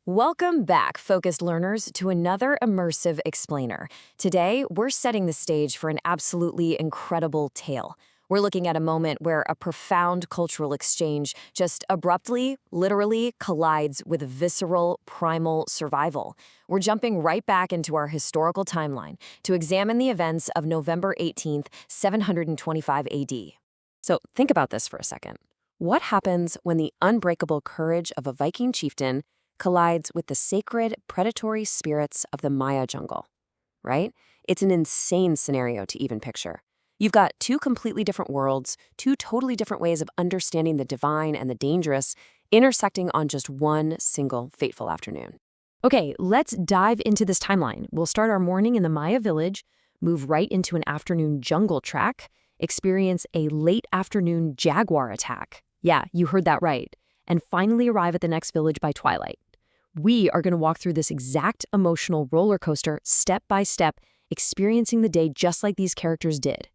Welcome back, focused learners, to another immersive explainer. Today, we're setting the stage for an absolutely incredible tale. We're looking at a moment where a profound cultural exchange just abruptly, literally collides with visceral, primal survival. We're jumping right back into our historical timeline to examine the events of November 18th, 725 AD. So think about this for a second. What happens when the unbreakable courage of a Viking chieftain collides with the sacred, predatory spirits of the Maya jungle, right? It's an insane scenario to even picture. You've got two completely different worlds, two totally different ways of understanding the divine and the dangerous, intersecting on just one single fateful afternoon. Okay, let's dive into this timeline. We'll start our morning in the Maya village, move right into an afternoon jungle trek, experience a late afternoon jaguar attack. Yeah, you heard that right. And finally arrive at the next village by twilight. We are going to walk through this exact emotional roller coaster step by step, experiencing the day just like these characters did.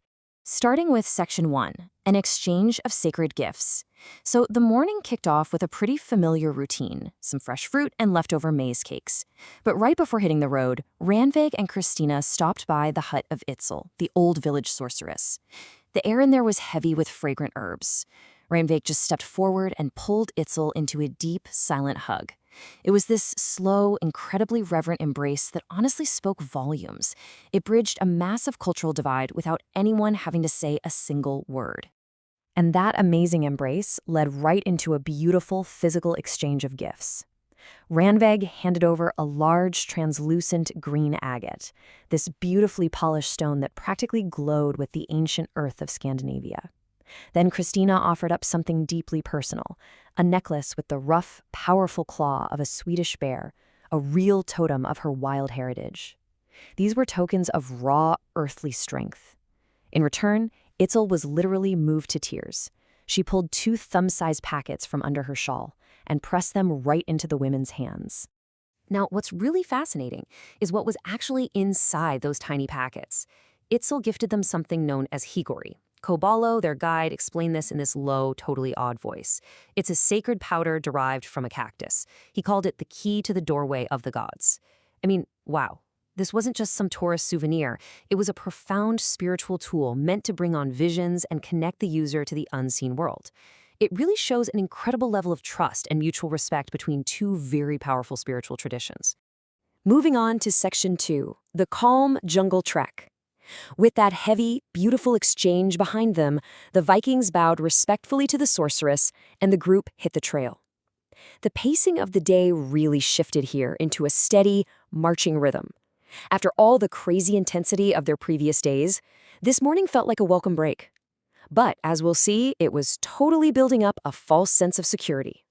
Starting with Section 1, an exchange of sacred gifts. So the morning kicked off with a pretty familiar routine, some fresh fruit and leftover maize cakes. But right before hitting the road, Randveig and Christina stopped by the hut of Itzel, the old village sorceress. The air in there was heavy with fragrant herbs. Randveig just stepped forward and pulled Itzel into a deep, silent hug. It was this slow, incredibly reverent embrace that honestly spoke volumes. It bridged a massive cultural divide without anyone having to say a single word. And that amazing embrace led right into a beautiful physical exchange of gifts. Randveig handed over a large, translucent green agate, this beautifully polished stone that practically glowed with the ancient earth of Scandinavia. Then Christina offered up something deeply personal, a necklace with the rough, powerful claw of a Swedish bear, a real totem of her wild heritage. These were tokens of raw, earthly strength. In return, Itzel was literally moved to tears. She pulled two thumb-sized packets from under her shawl and pressed them right into the women's hands. Now, what's really fascinating is what was actually inside those tiny packets. Itzel gifted them something known as Hikuri. Kooballu, their guide, explained this in this low, totally odd voice. It's a sacred powder derived from a cactus. He called it the key to the doorway of the gods. I mean, wow. This wasn't just some tourist souvenir. It was a profound spiritual tool meant to bring on visions and connect the user to the unseen world. It really shows an incredible level of trust and mutual respect between two very powerful spiritual traditions. Moving on to Section 2, the calm jungle trek. With that heavy, beautiful exchange behind them, the Vikings bowed respectfully to the sorceress, and the group hit the trail. The pacing of the day really shifted here into a steady, marching rhythm. After all the crazy intensity of their previous days, this morning felt like a welcome break. But, as we'll see, it was totally building up a false sense of security.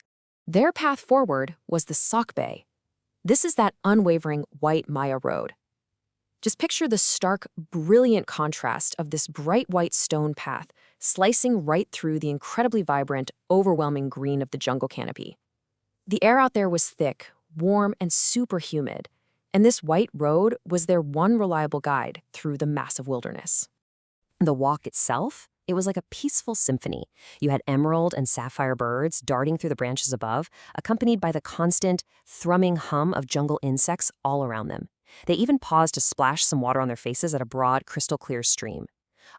Their path forward was the Bay. This is that unwavering white Maya road. Just picture the stark, brilliant contrast of this bright white stone path slicing right through the incredibly vibrant, overwhelming green of the jungle canopy. The air out there was thick, warm, and super humid, and this white road was their one reliable guide through the massive wilderness. The walk itself, it was like a peaceful symphony. You had emerald and sapphire birds darting through the branches above, accompanied by the constant, thrumming hum of jungle insects all around them. They even paused to splash some water on their faces at a broad, crystal-clear stream.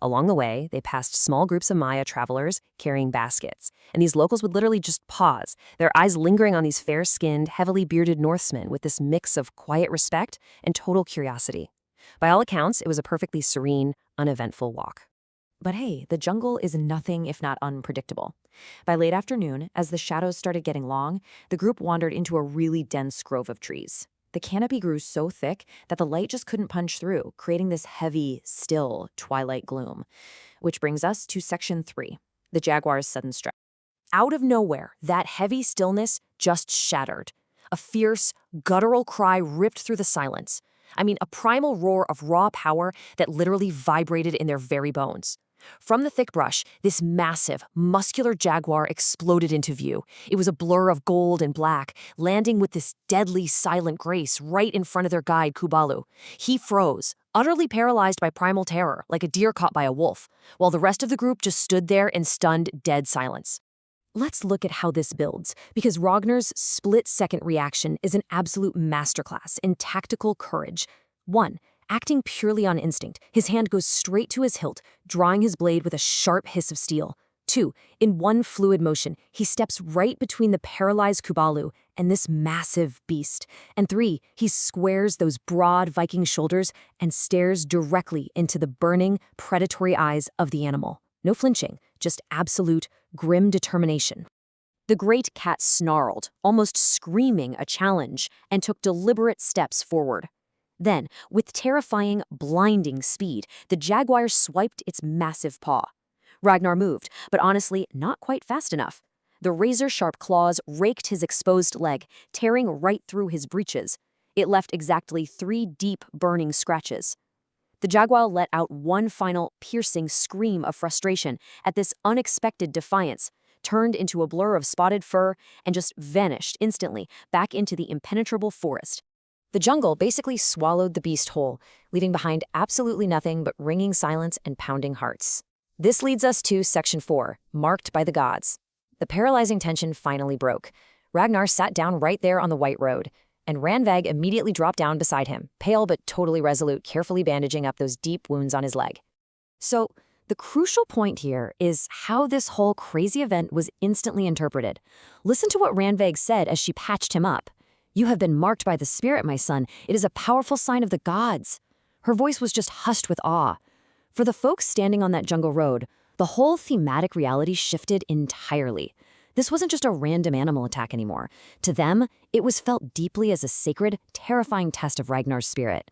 Along the way, they passed small groups of Maya travelers carrying baskets, and these locals would literally just pause, their eyes lingering on these fair-skinned, heavily bearded Norsemen with this mix of quiet respect and total curiosity. By all accounts, it was a perfectly serene, uneventful walk. But hey, the jungle is nothing if not unpredictable. By late afternoon, as the shadows started getting long, the group wandered into a really dense grove of trees. The canopy grew so thick that the light just couldn't punch through, creating this heavy, still twilight gloom. Which brings us to Section 3, the Jaguar's sudden strike. Out of nowhere, that heavy stillness just shattered. A fierce, guttural cry ripped through the silence. I mean, a primal roar of raw power that literally vibrated in their very bones. From the thick brush, this massive, muscular jaguar exploded into view. It was a blur of gold and black, landing with this deadly, silent grace right in front of their guide, Kooballu. He froze, utterly paralyzed by primal terror, like a deer caught by a wolf, while the rest of the group just stood there in stunned, dead silence. Let's look at how this builds, because Ragnar's split-second reaction is an absolute masterclass in tactical courage. 1. Acting purely on instinct, his hand goes straight to his hilt, drawing his blade with a sharp hiss of steel. 2. In one fluid motion, he steps right between the paralyzed Kooballu and this massive beast. And 3. He squares those broad Viking shoulders and stares directly into the burning, predatory eyes of the animal. No flinching, just absolute, grim determination. The great cat snarled, almost screaming a challenge, and took deliberate steps forward. Then, with terrifying, blinding speed, the jaguar swiped its massive paw. Ragnar moved, but honestly, not quite fast enough. The razor-sharp claws raked his exposed leg, tearing right through his breeches. It left exactly 3 deep, burning scratches. The jaguar let out one final, piercing scream of frustration at this unexpected defiance, turned into a blur of spotted fur, and just vanished instantly back into the impenetrable forest. The jungle basically swallowed the beast whole, leaving behind absolutely nothing but ringing silence and pounding hearts. This leads us to Section 4, Marked by the Gods. The paralyzing tension finally broke. Ragnar sat down right there on the white road, and Randvag immediately dropped down beside him, pale but totally resolute, carefully bandaging up those deep wounds on his leg. So, the crucial point here is how this whole crazy event was instantly interpreted. Listen to what Randvag said as she patched him up. "You have been marked by the spirit, my son. It is a powerful sign of the gods." Her voice was just hushed with awe. For the folks standing on that jungle road, the whole thematic reality shifted entirely. This wasn't just a random animal attack anymore. To them, it was felt deeply as a sacred, terrifying test of Ragnar's spirit.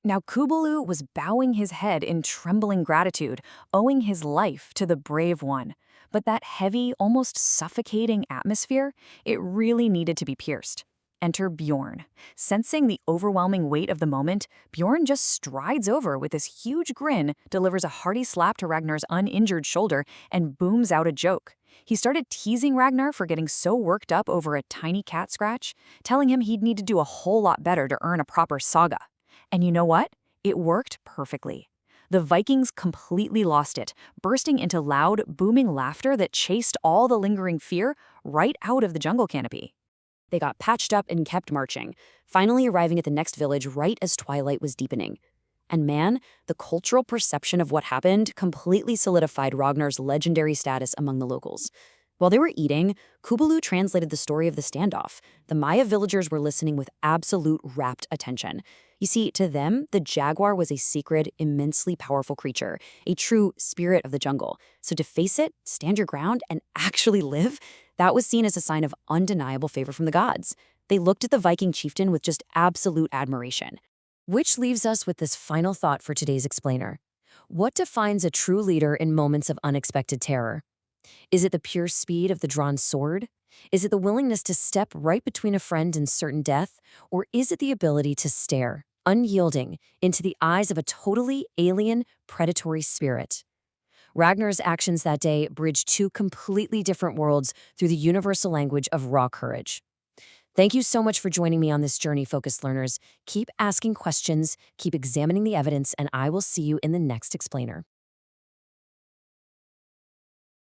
Now, Kooballu was bowing his head in trembling gratitude, owing his life to the brave one. But that heavy, almost suffocating atmosphere, it really needed to be pierced. Enter Bjorn. Sensing the overwhelming weight of the moment, Bjorn just strides over with this huge grin, delivers a hearty slap to Ragnar's uninjured shoulder, and booms out a joke. He started teasing Ragnar for getting so worked up over a tiny cat scratch, telling him he'd need to do a whole lot better to earn a proper saga. And you know what? It worked perfectly. The Vikings completely lost it, bursting into loud, booming laughter that chased all the lingering fear right out of the jungle canopy. They got patched up and kept marching, finally arriving at the next village right as twilight was deepening. And man, the cultural perception of what happened completely solidified Ragnar's legendary status among the locals. While they were eating, Kooballu translated the story of the standoff. The Maya villagers were listening with absolute rapt attention. You see, to them, the jaguar was a sacred, immensely powerful creature, a true spirit of the jungle. So to face it, stand your ground, and actually live, that was seen as a sign of undeniable favor from the gods. They looked at the Viking chieftain with just absolute admiration. Which leaves us with this final thought for today's explainer. What defines a true leader in moments of unexpected terror? Is it the pure speed of the drawn sword? Is it the willingness to step right between a friend and certain death? Or is it the ability to stare, unyielding, into the eyes of a totally alien, predatory spirit? Ragnar's actions that day bridged 2 completely different worlds through the universal language of raw courage. Thank you so much for joining me on this journey, focused learners. Keep asking questions, keep examining the evidence, and I will see you in the next explainer.